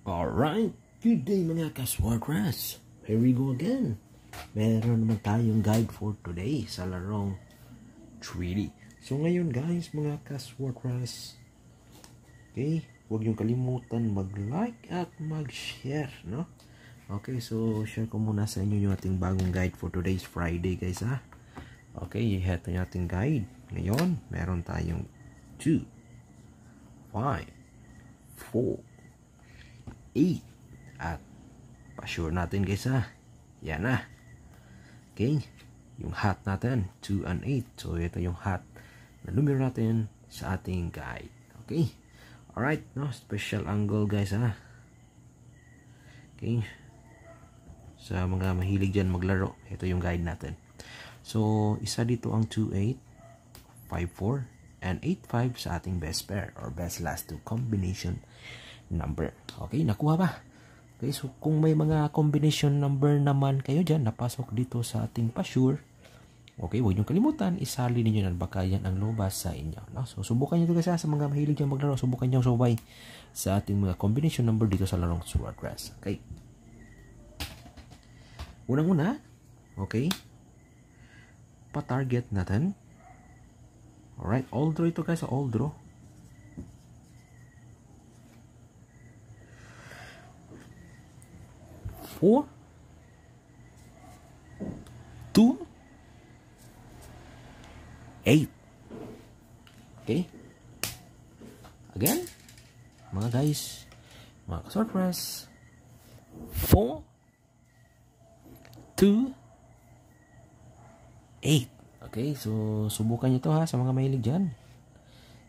Alright, good day mga kaswatras. Here we go again. Meron naman tayong guide for today sa larong 3D. So ngayon guys mga kaswatras, okay, huwag niyong kalimutan mag-like at mag-share, no? Okay, so share ko muna sa inyo yung ating bagong guide for today's Friday guys ha. Okay, ito yung ating guide. Ngayon, meron tayong 2, 5, 4, 8 at pa-sure natin guys ha. Yan na. Okay, yung hat natin 2 and 8. So ito yung hat na numero natin sa ating guide. Okay, alright, no, special angle guys ha. Okay, sa mga mahilig dyan maglaro, ito yung guide natin. So isa dito ang 2-8, 5-4 and 8-5 sa ating best pair or best last two combination number. Okay, nakuha ba? Okay, so kung may mga combination number naman kayo dyan napasok dito sa ating pa-sure, okay, huwag niyong kalimutan, isali ninyo na baka yan ang lobas sa inyo, no? So subukan nyo ito kasi sa mga mahilig dyan maglaro, subukan nyo subay sa ating mga combination number dito sa larong Swordgrass. Okay, unang-una, okay, pa-target natin. Alright, all draw ito guys, all draw. 4, 2, 8. Okay, again mga guys, mga ka-Swordgrass, 4, 2, 8. Okay, so subukan nyo to ha sa mga mahilig dyan.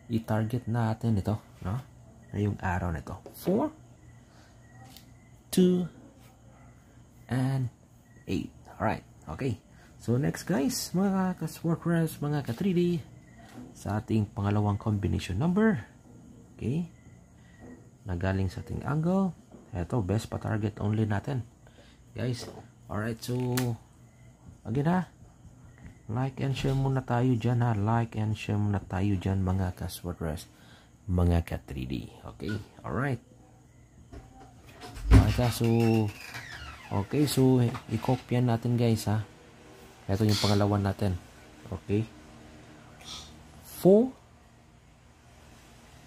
I-target natin ito, no? Ngayong araw na ito. 4, 2, and 8. Alright, okay. So next guys, mga ka-Swordgrass, mga ka-3D, sa ating pangalawang combination number. Okay, nagaling sa ating angle. Ito, best pa-target only natin guys. Alright, so again ha, like and share muna tayo dyan ha. Like and share muna tayo dyan mga ka-Swordgrass, mga ka-3D. Okay, alright. Alright, so okay, so i-copyan natin guys ha. Ito yung pangalawa natin. Okay, 4.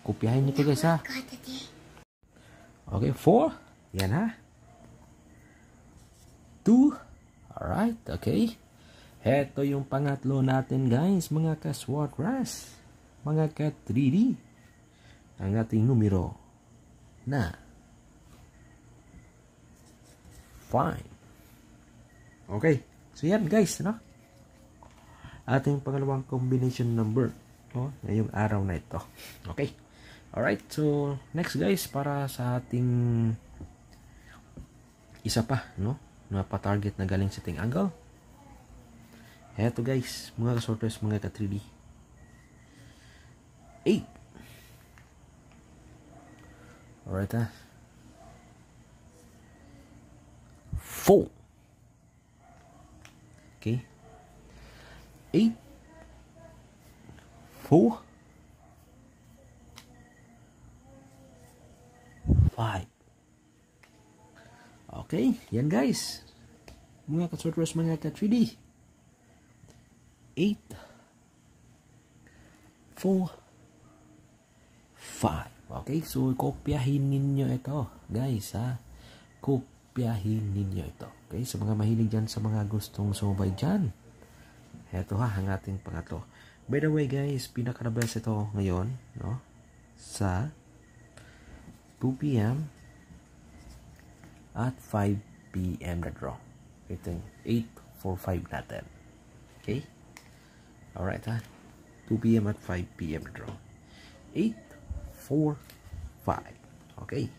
Kopyahin nyo ito guys ha. Okay, 4. Yan ha. 2. Alright, okay. Ito yung pangatlo natin guys, mga ka-Swordgrass, mga ka-3D. Ang ating numero na 5. Okay, so yan guys, no? Ating pangalawang combination number, no? Ngayong araw na ito. Okay, alright, so next guys, para sa ating isa pa, no, na pa-target na galing sa ating angle. Eto guys, mga ka-Swordgrass, mga ka-3D, 8. Alright ha. 4. Okay, 8, 4, 5. Okay, yan guys, mga ka-Swordgrass, mga ka-3D, 8, 4, 5. Okay, so kopyahin ninyo ito guys ha. Kopyahin ninyo ito. Okay, sa mga mahilig dyan, sa mga gustong sumabay dyan, eto ha ang ating pangatlo. By the way guys, pinaka-best ito ngayon, no, sa 2 p.m. at 5 p.m. na draw. Ito yung 8-4-5 natin. Okay, alright ha, 2 p.m. at 5 p.m. na draw. 8-4-5. Okay,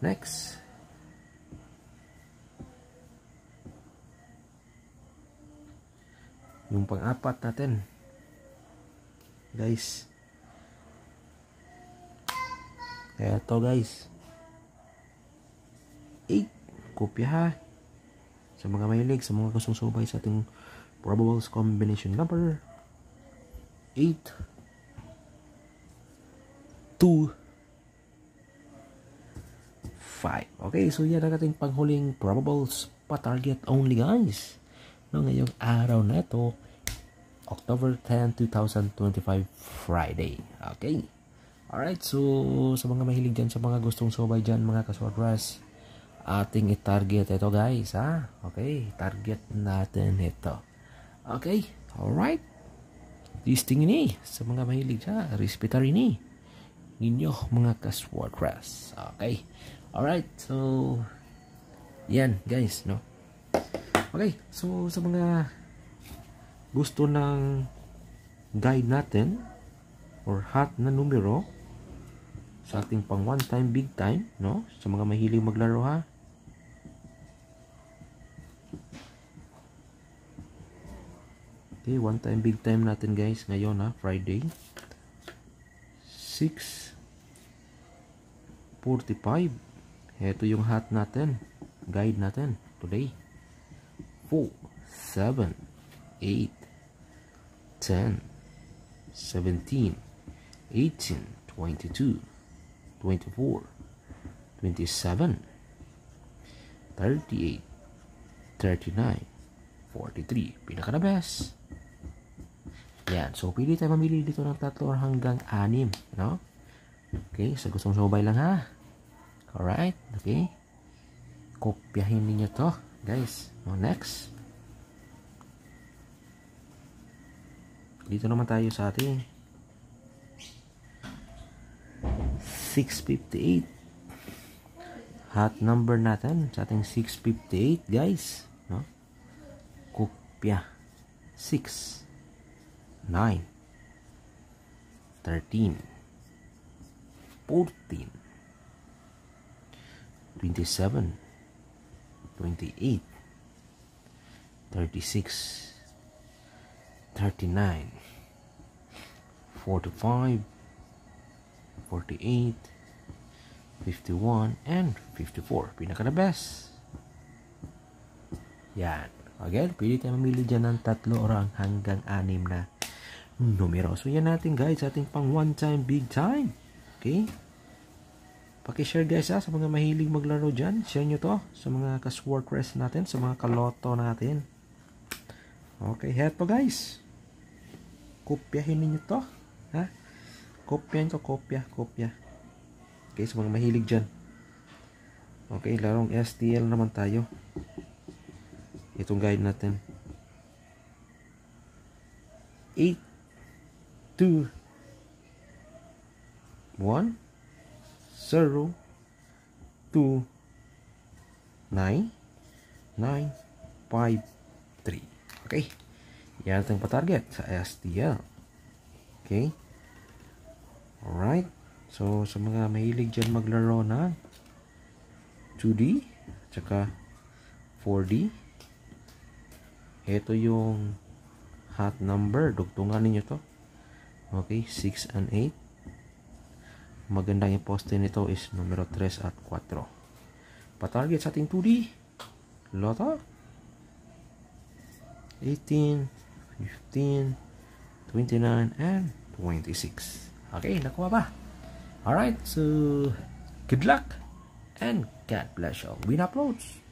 next, yung pang-apat natin guys. Eto guys, 8. Kopya ha sa mga mahilig, sa mga gustong subay sa ating probable combination number. 8, 2, Okay, so yan ang ating panghuling probables pa-target only guys. No, ngayong araw na ito, October 10, 2025, Friday. Okay. Alright, so sa mga mahilig dyan, sa mga gustong subay dyan, mga kaswatras, ating i-target ito guys, ha? Okay, target natin ito. Okay, alright. Listing ini sa mga mahilig dyan, respetar ini ninyo mga kaswatras. Okay, alright, so yan guys, no? Okay, so sa mga gusto ng guide natin or hot na numero sa ating pang one time big time, no? Sa mga mahilig maglaro, ha? Okay, one time big time natin guys ngayon, ha? Friday 6:45. Ito yung hot natin, guide natin today. 4, 7, 8, 10, 17, 18, 22, 24, 27, 38, 39, 43. Pinaka na best. Yan. So, pili tayo mamili dito ng 3 hanggang 6. No? Okay. Sa gustong subay lang, ha? Alright. Okay. Kopyahin ninyo to, guys. No, next. Dito naman tayo sa ating 658. Hot number natin sa ating 658 guys, no? Kopya 6, 9, 13, 14, 27, 28, 36, 39, 45, 48, 51, and 54. Pinaka na best. Yan. Again, pili tayo mamili dyan ng 3 orang hanggang 6 na numero. So yan natin guys, ating pang one time big time. Okay? Pakishare guys, ha, sa mga mahilig maglaro dyan. Share nyo to sa mga kaswatras natin, sa mga kaloto natin. Okay, heto guys. Kopyahin ninyo to. Ha? Kopyahin to, kopya. Okay, sa mga mahilig dyan. Okay, larong STL naman tayo. Itong guide natin. 8, 2, 1, 0, 2, 9, 9, 5, 3. Okay. Yan ating patarget sa STL. Okay. Alright. So, sa mga mahilig dyan maglaro na 2D tsaka 4D, ito yung hot number. Dugtungan ninyo to. Okay, 6 and 8. Magandang i-poste nito is numero 3 at 4. Patarget sa ating 2D Lotto 18, 15, 29, and 26. Okay, nakuha ba? Alright, so good luck and God bless you. Win uploads.